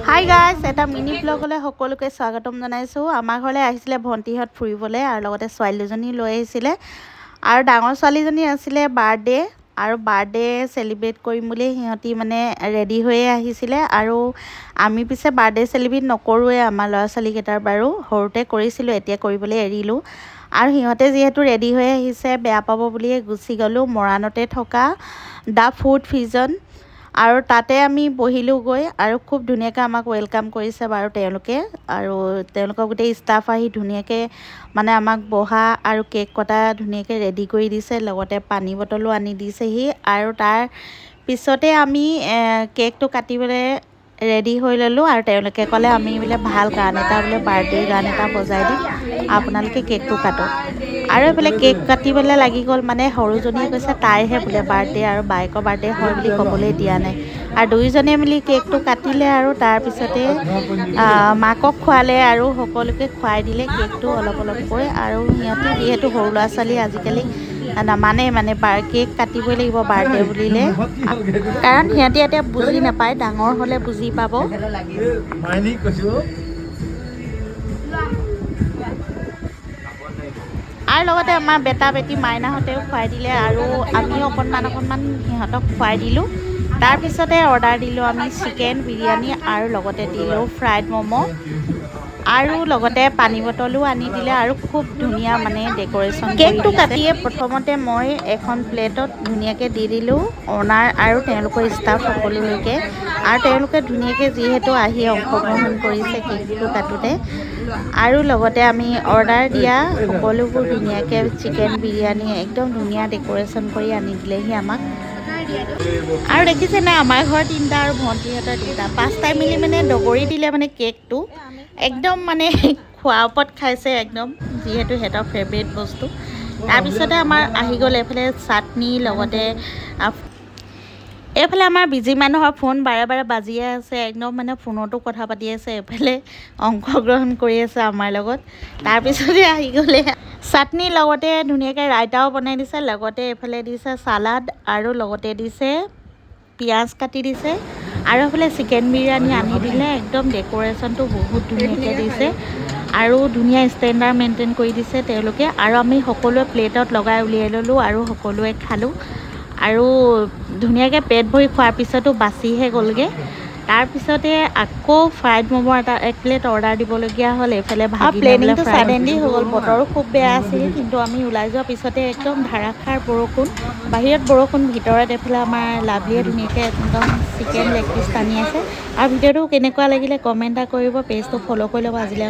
Hi guys, এটা mini ব্লগলৈ সকলোকে স্বাগতম জনাইছোঁ। আমাৰ ঘৰলৈ আহিছিলে ভণ্টিহঁত ফুৰিবলৈ আৰু লগতে ছোৱালী দুজনী লৈ আহিছিলে আৰু ডাঙৰ ছোৱালীজনী আছিলে বাৰ্থডে আৰু বাৰ্থডে চেলিব্ৰেট কৰিম বুলি সিহঁতি মানে ৰেডি হৈয়ে আহিছিলে। আৰু আমি পিছে বাৰ্থডে চেলিব্ৰেট নকৰোঁৱে আমাৰ ল'ৰা ছোৱালীকেইটাৰ, বাৰু সৰুতে কৰিছিলোঁ, এতিয়া কৰিবলৈ এৰিলোঁ। আৰু সিহঁতে যিহেতু ৰেডি হৈ আহিছে বেয়া পাব বুলিয়ে গুচি গ'লোঁ মৰাণতে থকা দ্য ফুড ফিজন, আৰু তাতে আমি বহিলোঁ গৈ আৰু খুব ধুনীয়াকৈ আমাক ৱেলকাম কৰিছে বাৰু তেওঁলোকে। আৰু তেওঁলোকৰ গোটেই ষ্টাফ আহি ধুনীয়াকৈ মানে আমাক বহা আৰু কেক কটা ধুনীয়াকৈ ৰেডি কৰি দিছে, লগতে পানী বটলো আনি দিছেহি। আৰু তাৰ পিছতে আমি কেকটো কাটিবলৈ ৰেডি হৈ ল'লোঁ আৰু তেওঁলোকে ক'লে আমি বোলে ভাল গান এটা বোলে বাৰ্থডে' গান এটা বজাই দিম, আপোনালোকে কেকটো কাটক। আৰু এইফালে কেক কাটিবলৈ লাগি গ'ল, মানে সৰুজনীয়ে কৈছে তাইহে বোলে বাৰ্থডে' আৰু বাইকৰ বাৰ্থডে হয় বুলি ক'বলৈ দিয়া নাই। আৰু দুয়োজনে মিলি কেকটো কাটিলে আৰু তাৰপিছতে মাকক খোৱালে আৰু সকলোকে খুৱাই দিলে কেকটো অলপ অলপকৈ। আৰু সিহঁতি যিহেতু সৰু ল'ৰা ছোৱালী আজিকালি নামানে, মানে কেক কাটিবই লাগিব বাৰ্থডে' বুলিলে, কাৰণ সিহঁতি এতিয়া বুজি নাপায়, ডাঙৰ হ'লে বুজি পাব। আৰু লগতে আমাৰ বেটা বেটি মাইনাহঁতেও খুৱাই দিলে আৰু আমিও অকণমান সিহঁতক খুৱাই দিলোঁ। তাৰপিছতে অৰ্ডাৰ দিলোঁ আমি চিকেন বিৰিয়ানী আৰু লগতে দিলোঁ ফ্ৰাইড ম'ম' আৰু লগতে পানী বটলো আনি দিলে আৰু খুব ধুনীয়া মানে ডেক'ৰেশ্যন কেকটো কাটিয়ে প্ৰথমতে মই এখন প্লেটত ধুনীয়াকৈ দি দিলোঁ অনাৰ আৰু তেওঁলোকৰ ষ্টাফ সকলোলৈকে। আৰু তেওঁলোকে ধুনীয়াকৈ যিহেতু আহি অংশগ্ৰহণ কৰিছে কেকটো কাটোতে, আৰু লগতে আমি অৰ্ডাৰ দিয়া সকলোবোৰ ধুনীয়াকৈ চিকেন বিৰিয়ানী একদম ধুনীয়া ডেক'ৰেশ্যন কৰি আনি দিলেহি আমাক। আৰু দেখিছেনে আমাৰ ঘৰ তিনিটা আৰু ভণ্টিহঁতৰ তিনিটা, পাঁচটাই মিলি মানে দগৰি দিলে মানে কেকটো একদম মানে খোৱাৰ ওপৰত খাইছে একদম, যিহেতু সিহঁতৰ ফেভৰেট বস্তু। তাৰপিছতে আমাৰ আহি গ'ল এইফালে চাটনি, লগতে এইফালে আমাৰ বিজি মানুহৰ ফোন বাৰে বাৰে বাজিয়ে আছে, একদম মানে ফোনতো কথা পাতি আছে, এইফালে অংশগ্ৰহণ কৰি আছে আমাৰ লগত। তাৰপিছতে আহি গ'লে চাটনিৰ লগতে ধুনীয়াকৈ ৰাইতাও বনাই দিছে, লগতে এইফালে দিছে চালাড আৰু লগতে দিছে পিঁয়াজ কাটি দিছে, আৰু এইফালে চিকেন বিৰিয়ানী আনি দিলে। একদম ডেক'ৰেশ্যনটো বহুত ধুনীয়াকৈ দিছে আৰু ধুনীয়া ষ্টেণ্ডাৰ্ড মেইনটেইন কৰি দিছে তেওঁলোকে। আৰু আমি সকলোৱে প্লেটত লগাই উলিয়াই ল'লোঁ আৰু সকলোৱে খালোঁ। আৰু ধুনীয়াকৈ পেট ভৰি খোৱাৰ পিছতো বাচিহে গ'লগৈ। তাৰপিছতে আকৌ ফ্ৰাইড ম'ম' এক প্লেট অৰ্ডাৰ দিবলগীয়া হ'ল। এইফালে প্লেনিংটো ছাডেনলি হৈ গ'ল, বতৰো খুব বেয়া আছিল, কিন্তু আমি ওলাই যোৱাৰ পিছতে একদম ধাৰাসাৰ বৰষুণ, বাহিৰত বৰষুণ, ভিতৰত এইফালে আমাৰ লাভলীয়ে ধুনীয়াকৈ একদম চিকেন লেগ পিচ টানি আছে। আৰু ভিডিঅ'টো কেনেকুৱা লাগিলে কমেণ্ট এটা কৰিব, পেজটো ফ'ল' কৰি ল'ব। আজিলৈ